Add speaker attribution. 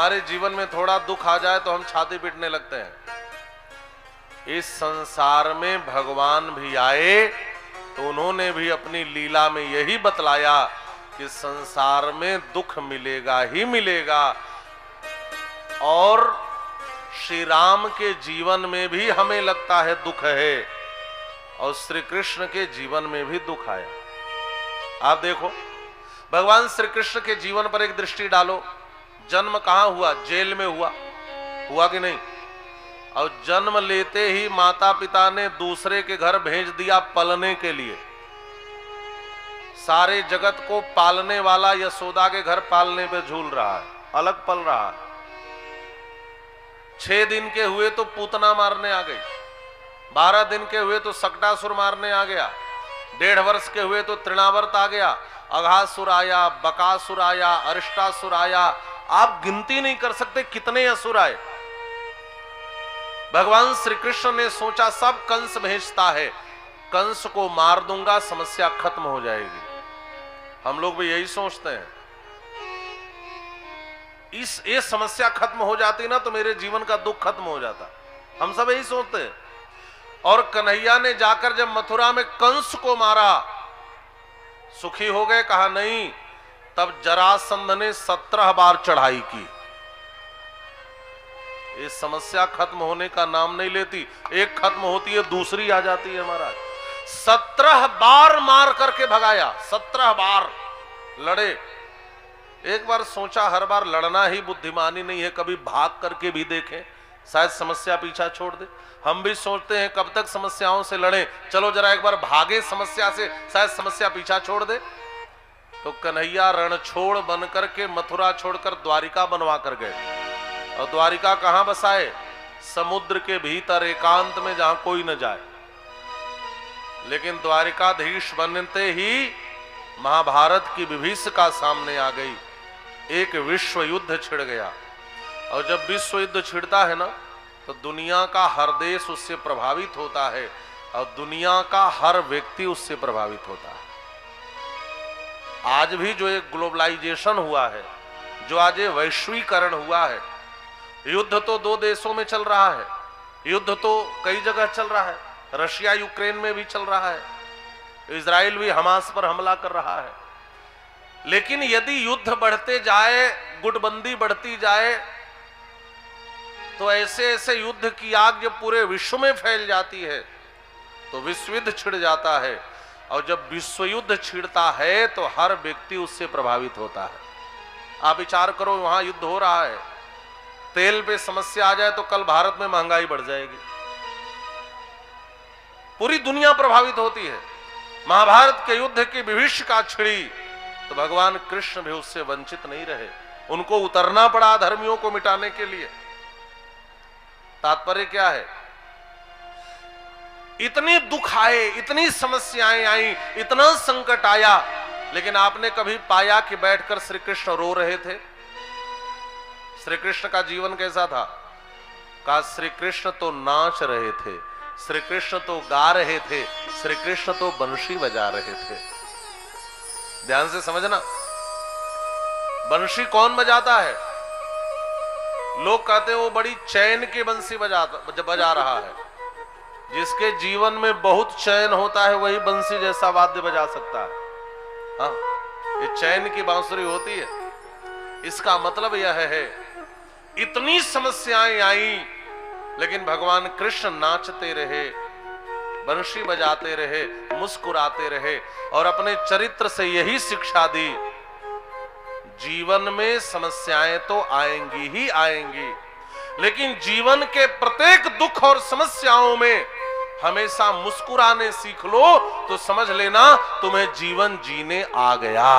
Speaker 1: हमारे जीवन में थोड़ा दुख आ जाए तो हम छाती पीटने लगते हैं। इस संसार में भगवान भी आए तो उन्होंने भी अपनी लीला में यही बतलाया कि संसार में दुख मिलेगा ही मिलेगा, और श्री राम के जीवन में भी हमें लगता है दुख है, और श्री कृष्ण के जीवन में भी दुख आया। आप देखो, भगवान श्री कृष्ण के जीवन पर एक दृष्टि डालो। जन्म कहां हुआ? जेल में हुआ कि नहीं? और जन्म लेते ही माता पिता ने दूसरे के घर भेज दिया पलने के लिए। सारे जगत को पालने वाला यशोदा के घर पालने पे झूल रहा है, अलग पल रहा है। 6 दिन के हुए तो पूतना मारने आ गई, 12 दिन के हुए तो सकटासुर मारने आ गया, 1.5 वर्ष के हुए तो तृणावर्त आ गया, अघासुर आया, बकासुर आया, अरिष्टासुर आया। आप गिनती नहीं कर सकते कितने असुर आए। भगवान श्री कृष्ण ने सोचा सब कंस भेजता है, कंस को मार दूंगा, समस्या खत्म हो जाएगी। हम लोग भी यही सोचते हैं, ये समस्या खत्म हो जाती ना तो मेरे जीवन का दुख खत्म हो जाता। हम सब यही सोचते हैं। और कन्हैया ने जाकर जब मथुरा में कंस को मारा, सुखी हो गए? कहा नहीं। तब जरासंध ने 17 बार चढ़ाई की। ये समस्या खत्म होने का नाम नहीं लेती। एक खत्म होती है दूसरी आ जाती है महाराज। 17 बार मार करके भगाया, 17 बार लड़े। एक बार सोचा हर बार लड़ना ही बुद्धिमानी नहीं है, कभी भाग करके भी देखें, शायद समस्या पीछा छोड़ दे। हम भी सोचते हैं कब तक समस्याओं से लड़ें, चलो जरा एक बार भागे समस्या से, शायद समस्या पीछा छोड़ दे। तो कन्हैया रणछोड़ बन करके मथुरा छोड़कर द्वारिका बनवा कर गए। और द्वारिका कहां बसाए? समुद्र के भीतर एकांत में, जहां कोई न जाए। लेकिन द्वारिकाधीश बनते ही महाभारत की विभीषिका सामने आ गई। एक विश्व युद्ध छिड़ गया। और जब विश्व युद्ध छिड़ता है ना तो दुनिया का हर देश उससे प्रभावित होता है, और दुनिया का हर व्यक्ति उससे प्रभावित होता है। आज भी जो एक ग्लोबलाइजेशन हुआ है, जो आज ये वैश्वीकरण हुआ है, युद्ध तो 2 देशों में चल रहा है, युद्ध तो कई जगह चल रहा है। रशिया यूक्रेन में भी चल रहा है, इजराइल भी हमास पर हमला कर रहा है। लेकिन यदि युद्ध बढ़ते जाए, गुटबंदी बढ़ती जाए, तो ऐसे ऐसे युद्ध की आग जब पूरे विश्व में फैल जाती है तो विश्व युद्ध छिड़ जाता है। और जब विश्व युद्ध छिड़ता है तो हर व्यक्ति उससे प्रभावित होता है। आप विचार करो, वहां युद्ध हो रहा है, तेल पे समस्या आ जाए तो कल भारत में महंगाई बढ़ जाएगी, पूरी दुनिया प्रभावित होती है। महाभारत के युद्ध की विभीषिका छिड़ी तो भगवान कृष्ण भी उससे वंचित नहीं रहे, उनको उतरना पड़ा धर्मियों को मिटाने के लिए। तात्पर्य क्या है? इतने दुख आए, इतनी समस्याएं आई, इतना संकट आया, लेकिन आपने कभी पाया कि बैठकर श्री कृष्ण रो रहे थे? श्री कृष्ण का जीवन कैसा था? कहा श्री कृष्ण तो नाच रहे थे, श्री कृष्ण तो गा रहे थे, श्री कृष्ण तो बंशी बजा रहे थे। ध्यान से समझना, बंशी कौन बजाता है? लोग कहते हैं वो बड़ी चैन की बंसी बजा रहा है। जिसके जीवन में बहुत चैन होता है वही बंसी जैसा वाद्य बजा सकता है। हाँ, ये चैन की बांसुरी होती है। इसका मतलब यह है, इतनी समस्याएं आई लेकिन भगवान कृष्ण नाचते रहे, बंशी बजाते रहे, मुस्कुराते रहे, और अपने चरित्र से यही शिक्षा दी, जीवन में समस्याएं तो आएंगी ही आएंगी, लेकिन जीवन के प्रत्येक दुख और समस्याओं में हमेशा मुस्कुराने सीख लो तो समझ लेना तुम्हें जीवन जीने आ गया।